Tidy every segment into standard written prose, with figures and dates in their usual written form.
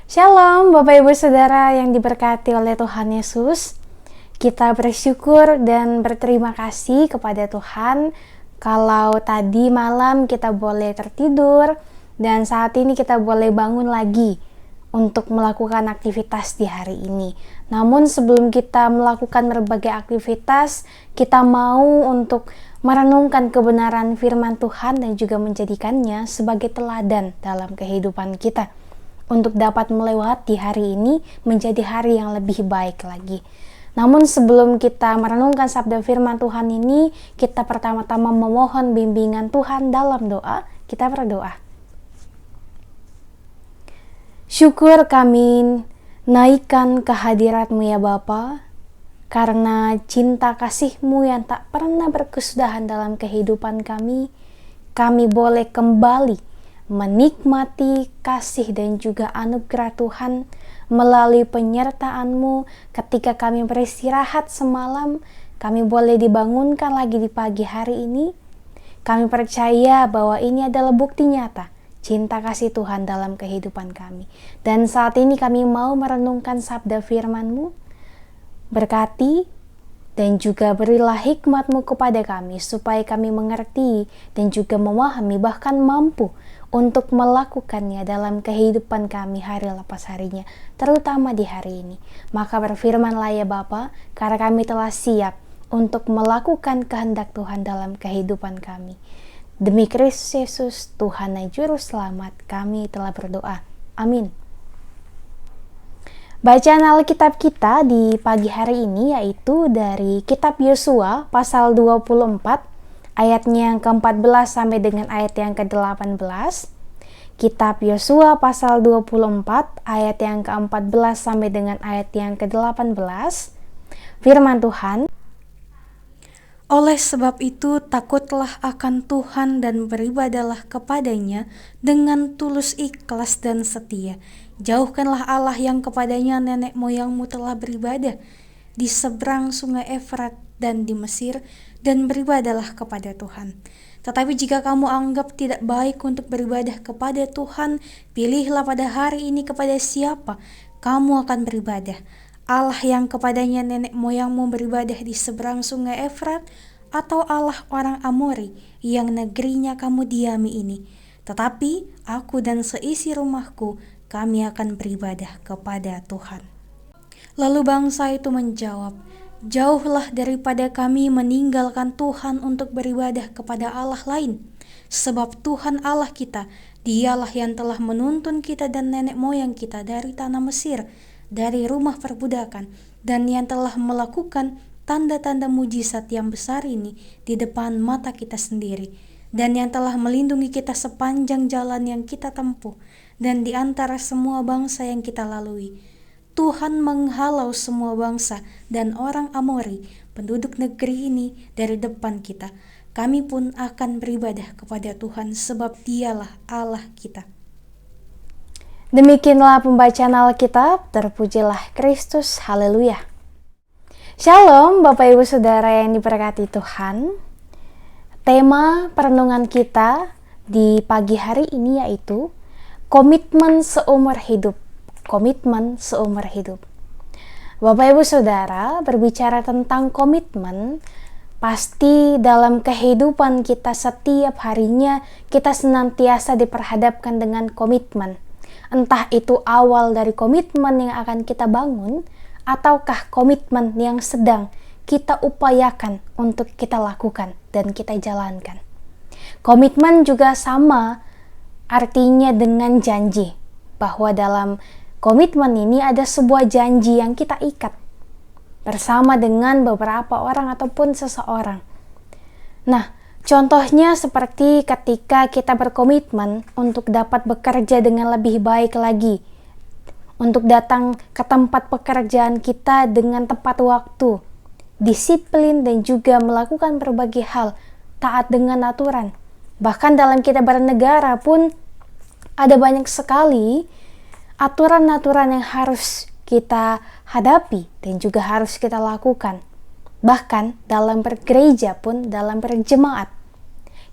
Shalom Bapak Ibu Saudara yang diberkati oleh Tuhan Yesus. Kita bersyukur dan berterima kasih kepada Tuhan kalau tadi malam kita boleh tertidur dan saat ini kita boleh bangun lagi untuk melakukan aktivitas di hari ini. Namun sebelum kita melakukan berbagai aktivitas, kita mau untuk merenungkan kebenaran firman Tuhan dan juga menjadikannya sebagai teladan dalam kehidupan kita, untuk dapat melewati hari ini menjadi hari yang lebih baik lagi. Namun sebelum kita merenungkan sabda firman Tuhan ini, kita pertama-tama memohon bimbingan Tuhan dalam doa. Kita berdoa. Syukur kami naikkan kehadirat-Mu ya Bapa, karena cinta kasih-Mu yang tak pernah berkesudahan dalam kehidupan kami boleh kembali menikmati kasih dan juga anugerah Tuhan melalui penyertaan-Mu. Ketika kami beristirahat semalam, kami boleh dibangunkan lagi di pagi hari ini. Kami percaya bahwa ini adalah bukti nyata cinta kasih Tuhan dalam kehidupan kami. Dan saat ini kami mau merenungkan sabda firman-Mu. Berkati dan juga berilah hikmat-Mu kepada kami supaya kami mengerti dan juga memahami, bahkan mampu untuk melakukannya dalam kehidupan kami hari lepas harinya, terutama di hari ini. Maka berfirmanlah ya Bapa, karena kami telah siap untuk melakukan kehendak Tuhan dalam kehidupan kami. Demi Kristus Yesus, Tuhan dan Juru Selamat, kami telah berdoa. Amin. Bacaan Alkitab kita di pagi hari ini yaitu dari kitab Yosua pasal 24 ayatnya yang ke-14 sampai dengan ayat yang ke-18. Kitab Yosua pasal 24 ayat yang ke-14 sampai dengan ayat yang ke-18. Firman Tuhan. Oleh sebab itu takutlah akan Tuhan dan beribadahlah kepadanya dengan tulus ikhlas dan setia. Jauhkanlah Allah yang kepadanya nenek moyangmu telah beribadah di seberang sungai Efrat dan di Mesir, dan beribadahlah kepada Tuhan. Tetapi jika kamu anggap tidak baik untuk beribadah kepada Tuhan, pilihlah pada hari ini kepada siapa kamu akan beribadah. Allah yang kepadanya nenek moyangmu beribadah di seberang sungai Efrat, atau Allah orang Amori yang negerinya kamu diami ini. Tetapi aku dan seisi rumahku, kami akan beribadah kepada Tuhan. Lalu bangsa itu menjawab, jauhlah daripada kami meninggalkan Tuhan untuk beribadah kepada Allah lain. Sebab Tuhan Allah kita, Dialah yang telah menuntun kita dan nenek moyang kita dari tanah Mesir, dari rumah perbudakan, dan yang telah melakukan tanda-tanda mujizat yang besar ini di depan mata kita sendiri, dan yang telah melindungi kita sepanjang jalan yang kita tempuh, dan di antara semua bangsa yang kita lalui. Tuhan menghalau semua bangsa dan orang Amori, penduduk negeri ini, dari depan kita. Kami pun akan beribadah kepada Tuhan, sebab Dialah Allah kita. Demikianlah pembacaan Alkitab. Terpujilah Kristus. Haleluya. Shalom Bapak Ibu Saudara yang diberkati Tuhan. Tema perenungan kita di pagi hari ini yaitu komitmen seumur hidup. Komitmen seumur hidup. Bapak Ibu Saudara, berbicara tentang komitmen, pasti dalam kehidupan kita setiap harinya kita senantiasa diperhadapkan dengan komitmen. Entah itu awal dari komitmen yang akan kita bangun, ataukah komitmen yang sedang kita upayakan untuk kita lakukan dan kita jalankan. Komitmen juga sama artinya dengan janji, bahwa dalam komitmen ini ada sebuah janji yang kita ikat bersama dengan beberapa orang ataupun seseorang. Nah, contohnya seperti ketika kita berkomitmen untuk dapat bekerja dengan lebih baik lagi, untuk datang ke tempat pekerjaan kita dengan tepat waktu, disiplin dan juga melakukan berbagai hal, taat dengan aturan. Bahkan dalam kita bernegara pun ada banyak sekali aturan-aturan yang harus kita hadapi dan juga harus kita lakukan. Bahkan dalam bergereja pun, dalam berjemaat,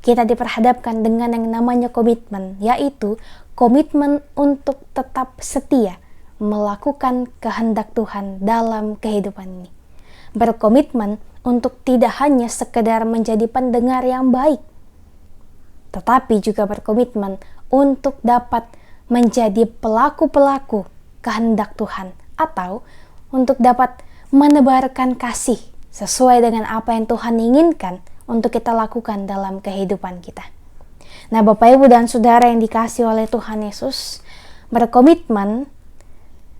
kita diperhadapkan dengan yang namanya komitmen, yaitu berkomitmen untuk tetap setia melakukan kehendak Tuhan dalam kehidupan ini. Berkomitmen untuk tidak hanya sekedar menjadi pendengar yang baik, tetapi juga berkomitmen untuk dapat menjadi pelaku-pelaku kehendak Tuhan, atau untuk dapat menebarkan kasih sesuai dengan apa yang Tuhan inginkan untuk kita lakukan dalam kehidupan kita. Nah, Bapak, Ibu, dan Saudara yang dikasihi oleh Tuhan Yesus, berkomitmen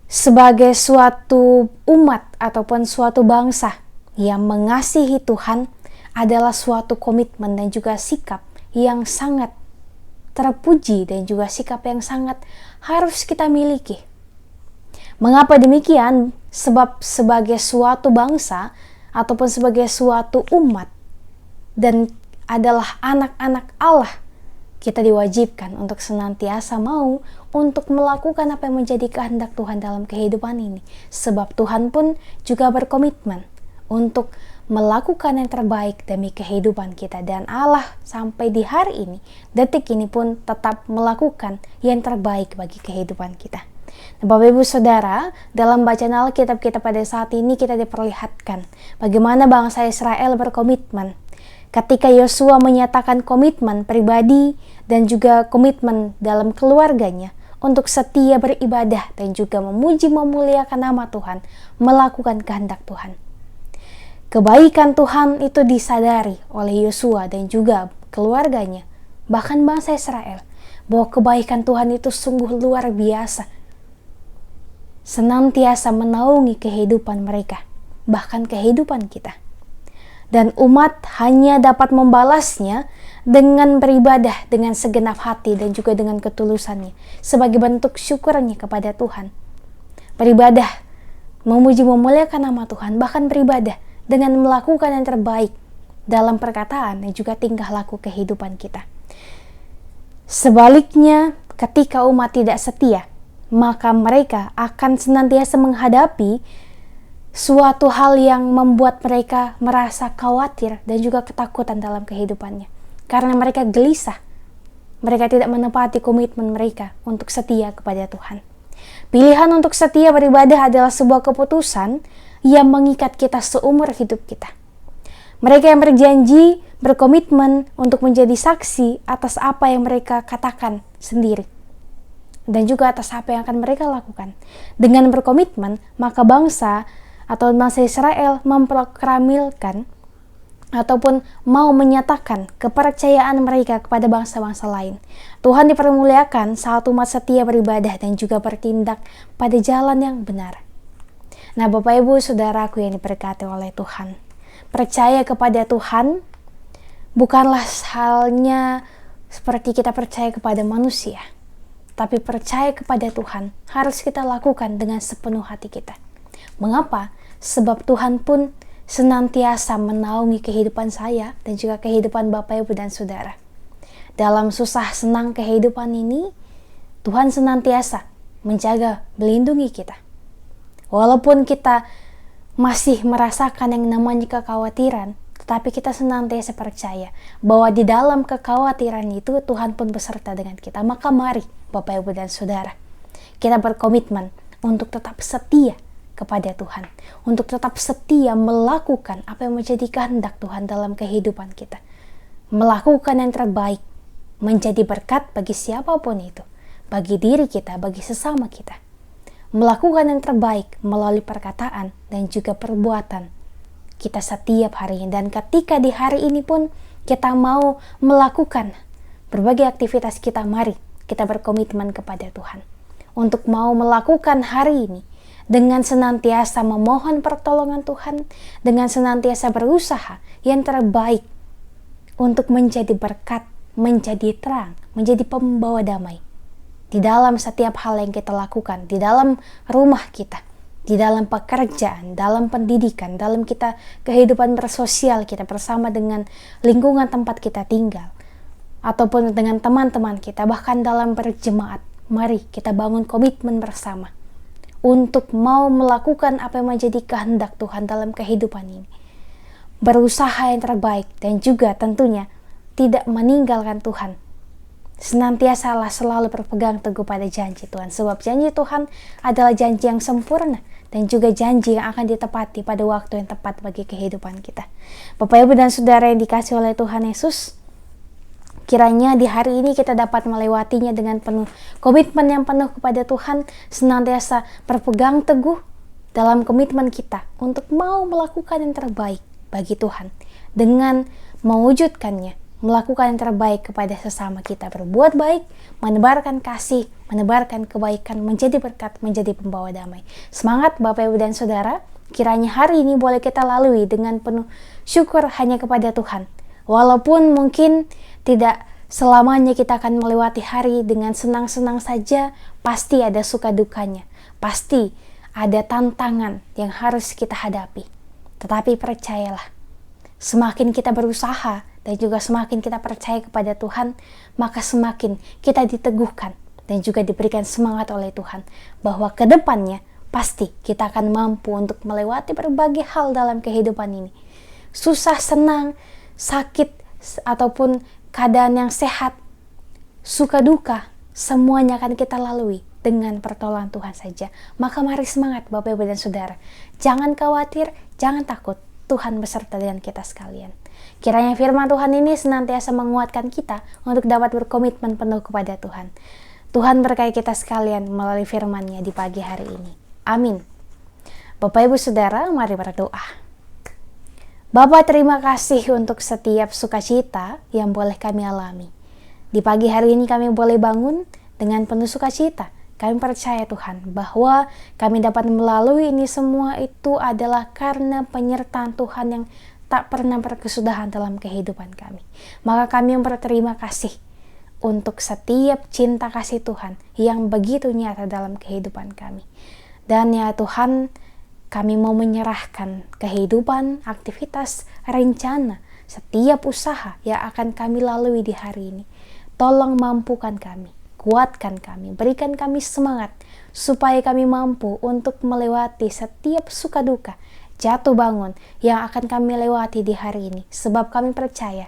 sebagai suatu umat ataupun suatu bangsa yang mengasihi Tuhan adalah suatu komitmen dan juga sikap yang sangat terpuji dan juga sikap yang sangat harus kita miliki. Mengapa demikian? Sebab sebagai suatu bangsa ataupun sebagai suatu umat dan adalah anak-anak Allah, kita diwajibkan untuk senantiasa mau untuk melakukan apa yang menjadi kehendak Tuhan dalam kehidupan ini. Sebab Tuhan pun juga berkomitmen untuk melakukan yang terbaik demi kehidupan kita. Dan Allah sampai di hari ini, detik ini pun tetap melakukan yang terbaik bagi kehidupan kita. Nah, Bapak, Ibu, Saudara, dalam bacaan Alkitab kita pada saat ini kita diperlihatkan bagaimana bangsa Israel berkomitmen. Ketika Yosua menyatakan komitmen pribadi dan juga komitmen dalam keluarganya untuk setia beribadah dan juga memuji memuliakan nama Tuhan, melakukan kehendak Tuhan. Kebaikan Tuhan itu disadari oleh Yosua dan juga keluarganya, bahkan bangsa Israel, bahwa kebaikan Tuhan itu sungguh luar biasa, senantiasa menaungi kehidupan mereka, bahkan kehidupan kita. Dan umat hanya dapat membalasnya dengan beribadah dengan segenap hati dan juga dengan ketulusannya sebagai bentuk syukurnya kepada Tuhan. Beribadah, memuji memuliakan nama Tuhan, bahkan beribadah dengan melakukan yang terbaik dalam perkataan dan juga tingkah laku kehidupan kita. Sebaliknya, ketika umat tidak setia, maka mereka akan senantiasa menghadapi suatu hal yang membuat mereka merasa khawatir dan juga ketakutan dalam kehidupannya. Karena mereka gelisah, mereka tidak menepati komitmen mereka untuk setia kepada Tuhan. Pilihan untuk setia beribadah adalah sebuah keputusan yang mengikat kita seumur hidup kita. Mereka yang berjanji berkomitmen untuk menjadi saksi atas apa yang mereka katakan sendiri dan juga atas apa yang akan mereka lakukan. Dengan berkomitmen, maka bangsa Israel memproklamilkan ataupun mau menyatakan kepercayaan mereka kepada bangsa-bangsa lain. Tuhan dipermuliakan saat umat setia beribadah dan juga bertindak pada jalan yang benar. Nah, Bapak, Ibu, Saudaraku yang diberkati oleh Tuhan, percaya kepada Tuhan bukanlah halnya seperti kita percaya kepada manusia, tapi percaya kepada Tuhan harus kita lakukan dengan sepenuh hati kita. Mengapa? Sebab Tuhan pun senantiasa menaungi kehidupan saya dan juga kehidupan Bapak, Ibu, dan Saudara. Dalam susah senang kehidupan ini, Tuhan senantiasa menjaga, melindungi kita. Walaupun kita masih merasakan yang namanya kekhawatiran, tetapi kita senantiasa percaya bahwa di dalam kekhawatiran itu Tuhan pun beserta dengan kita. Maka mari, Bapak, Ibu, dan Saudara, kita berkomitmen untuk tetap setia kepada Tuhan, untuk tetap setia melakukan apa yang menjadi kehendak Tuhan dalam kehidupan kita, melakukan yang terbaik, menjadi berkat bagi siapapun itu, bagi diri kita, bagi sesama kita, melakukan yang terbaik melalui perkataan dan juga perbuatan kita setiap harinya. Dan ketika di hari ini pun kita mau melakukan berbagai aktivitas kita, mari kita berkomitmen kepada Tuhan untuk mau melakukan hari ini dengan senantiasa memohon pertolongan Tuhan, dengan senantiasa berusaha yang terbaik untuk menjadi berkat, menjadi terang, menjadi pembawa damai di dalam setiap hal yang kita lakukan, di dalam rumah kita, di dalam pekerjaan, dalam pendidikan, dalam kita kehidupan bersosial kita bersama dengan lingkungan tempat kita tinggal, ataupun dengan teman-teman kita, bahkan dalam berjemaat. Mari kita bangun komitmen bersama untuk mau melakukan apa yang menjadi kehendak Tuhan dalam kehidupan ini. Berusaha yang terbaik dan juga tentunya tidak meninggalkan Tuhan senantiasalah selalu berpegang teguh pada janji Tuhan. Sebab janji Tuhan adalah janji yang sempurna dan juga janji yang akan ditepati pada waktu yang tepat bagi kehidupan kita. Bapak, Ibu, dan Saudara yang dikasihi oleh Tuhan Yesus, kiranya di hari ini kita dapat melewatinya dengan penuh komitmen yang penuh kepada Tuhan, senantiasa berpegang teguh dalam komitmen kita untuk mau melakukan yang terbaik bagi Tuhan, dengan mewujudkannya, melakukan yang terbaik kepada sesama kita, berbuat baik, menebarkan kasih, menebarkan kebaikan, menjadi berkat, menjadi pembawa damai. Semangat Bapak, Ibu, dan Saudara, kiranya hari ini boleh kita lalui dengan penuh syukur hanya kepada Tuhan. Walaupun mungkin tidak selamanya kita akan melewati hari dengan senang-senang saja, pasti ada suka dukanya, pasti ada tantangan yang harus kita hadapi. Tetapi percayalah, semakin kita berusaha dan juga semakin kita percaya kepada Tuhan, maka semakin kita diteguhkan dan juga diberikan semangat oleh Tuhan bahwa ke depannya pasti kita akan mampu untuk melewati berbagai hal dalam kehidupan ini. Susah, senang, sakit, ataupun keadaan yang sehat, suka duka, semuanya akan kita lalui dengan pertolongan Tuhan saja. Maka mari semangat Bapak, Ibu, dan Saudara. Jangan khawatir, jangan takut. Tuhan beserta dengan kita sekalian. Kiranya firman Tuhan ini senantiasa menguatkan kita untuk dapat berkomitmen penuh kepada Tuhan. Tuhan berkahi kita sekalian melalui firman-Nya di pagi hari ini. Amin. Bapak, Ibu, Saudara, mari berdoa. Bapa, terima kasih untuk setiap sukacita yang boleh kami alami. Di pagi hari ini kami boleh bangun dengan penuh sukacita. Kami percaya Tuhan bahwa kami dapat melalui ini semua itu adalah karena penyertaan Tuhan yang tak pernah berkesudahan dalam kehidupan kami. Maka kami berterima kasih untuk setiap cinta kasih Tuhan yang begitu nyata dalam kehidupan kami. Dan ya Tuhan, kami mau menyerahkan kehidupan, aktivitas, rencana, setiap usaha yang akan kami lalui di hari ini. Tolong mampukan kami, kuatkan kami, berikan kami semangat supaya kami mampu untuk melewati setiap suka duka, jatuh bangun yang akan kami lewati di hari ini. Sebab kami percaya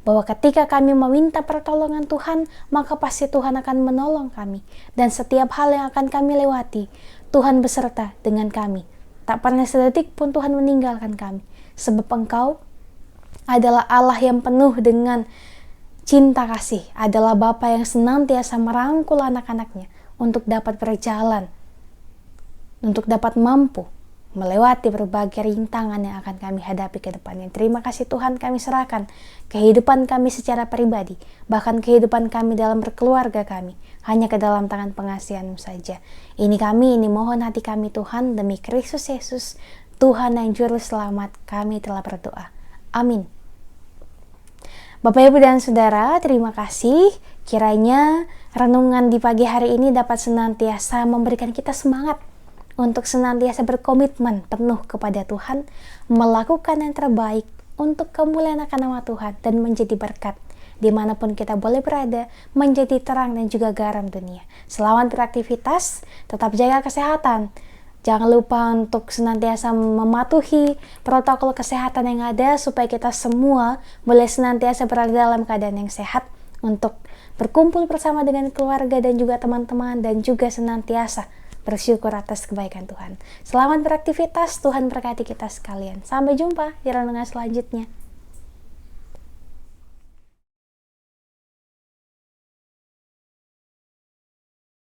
bahwa ketika kami meminta pertolongan Tuhan, maka pasti Tuhan akan menolong kami. Dan setiap hal yang akan kami lewati, Tuhan beserta dengan kami. Tak pernah sedetik pun Tuhan meninggalkan kami. Sebab Engkau adalah Allah yang penuh dengan cinta kasih, adalah Bapa yang senantiasa merangkul anak-anaknya untuk dapat berjalan, untuk dapat mampu melewati berbagai rintangan yang akan kami hadapi ke depannya. Terima kasih Tuhan, kami serahkan kehidupan kami secara pribadi, bahkan kehidupan kami dalam berkeluarga kami, hanya ke dalam tangan pengasihan-Mu saja. Ini mohon hati kami Tuhan, demi Kristus Yesus, Tuhan dan Juru Selamat, kami telah berdoa. Amin. Bapak, Ibu, dan Saudara, terima kasih. Kiranya renungan di pagi hari ini dapat senantiasa memberikan kita semangat untuk senantiasa berkomitmen penuh kepada Tuhan, melakukan yang terbaik untuk kemuliaan akan nama Tuhan, dan menjadi berkat dimanapun kita boleh berada, menjadi terang dan juga garam dunia. Selamat beraktivitas, tetap jaga kesehatan. Jangan lupa untuk senantiasa mematuhi protokol kesehatan yang ada supaya kita semua boleh senantiasa berada dalam keadaan yang sehat untuk berkumpul bersama dengan keluarga dan juga teman-teman, dan juga senantiasa bersyukur atas kebaikan Tuhan. Selamat beraktivitas, Tuhan berkati kita sekalian. Sampai jumpa di renungan selanjutnya.